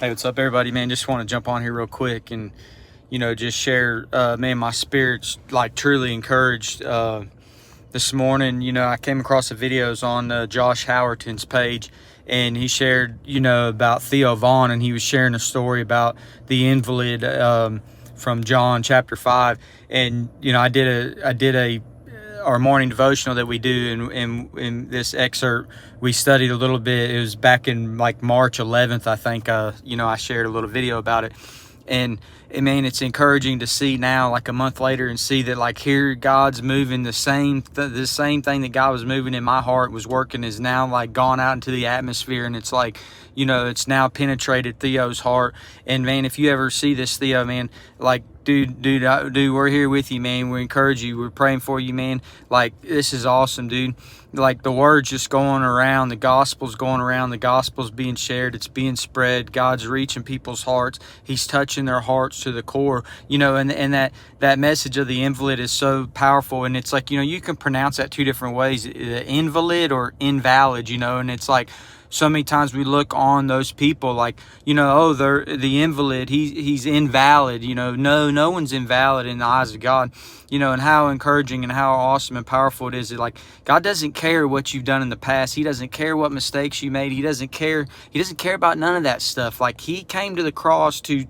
Hey, what's up, everybody? Man, just want to jump on here real quick and, just share, man, my spirit's like truly encouraged. This morning, I came across the videos on Josh Howerton's page, and he shared, about Theo Vaughn, and he was sharing a story about the invalid from John chapter 5. And, I did a our morning devotional that we do, and in this excerpt we studied a little bit. It was back in like March 11th, I think. I shared a little video about it, and man, it's encouraging to see now, like a month later, and see that like here God's moving the same thing that God was moving in my heart, was working, is now like gone out into the atmosphere, and it's like, it's now penetrated Theo's heart. And man, if you ever see this Theo, man, like dude, we're here with you, man. We encourage you. We're praying for you, man. Like, this is awesome, dude. Like, the word's just going around, the gospel's going around, the gospel's being shared, it's being spread. God's reaching people's hearts. He's touching their hearts to the core, and that message of the invalid is so powerful. And it's like, you can pronounce that two different ways, invalid or invalid, and it's like, so many times we look on those people like, oh, they're the invalid, he's invalid. No one's invalid in the eyes of God. And how encouraging and how awesome and powerful it is that, like, God doesn't care what you've done in the past. He doesn't care what mistakes you made. He doesn't care about none of that stuff. Like, he came to the cross to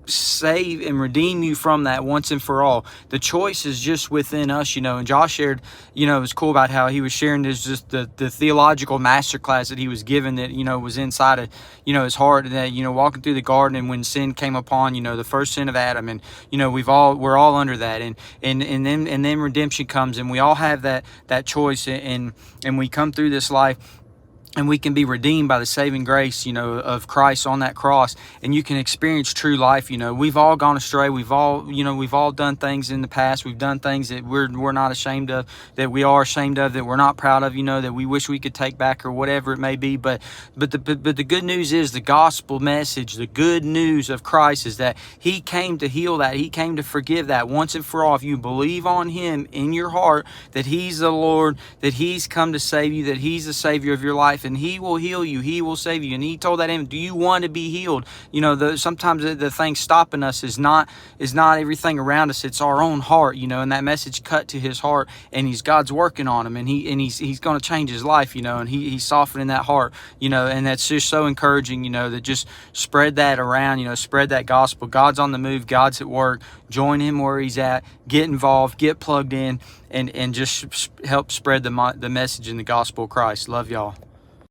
save and redeem you from that once and for all. The choice is just within us, and Josh shared, it was cool about how he was sharing this, just the theological masterclass that he was given, that, was inside of, his heart, that, walking through the garden, and when sin came upon, the first sin of Adam, and, we're all under that, and then redemption comes, and we all have that choice, and we come through this life, and we can be redeemed by the saving grace, of Christ on that cross. And you can experience true life. We've all gone astray. We've all done things in the past. We've done things that we're not ashamed of, that we are ashamed of, that we're not proud of, that we wish we could take back, or whatever it may be. But the good news is the gospel message. The good news of Christ is that he came to heal that. He came to forgive that once and for all. If you believe on him in your heart, that he's the Lord, that he's come to save you, that he's the Savior of your life, and he will heal you, he will save you. And he told that do you want to be healed? Sometimes the thing stopping us is not everything around us, it's our own heart, and that message cut to his heart, and God's working on him, and he's going to change his life, and he's softening that heart, and that's just so encouraging, that just spread that around, spread that gospel. God's on the move, God's at work. Join him where he's at, get involved, get plugged in, and just help spread the message in the gospel of Christ. Love y'all.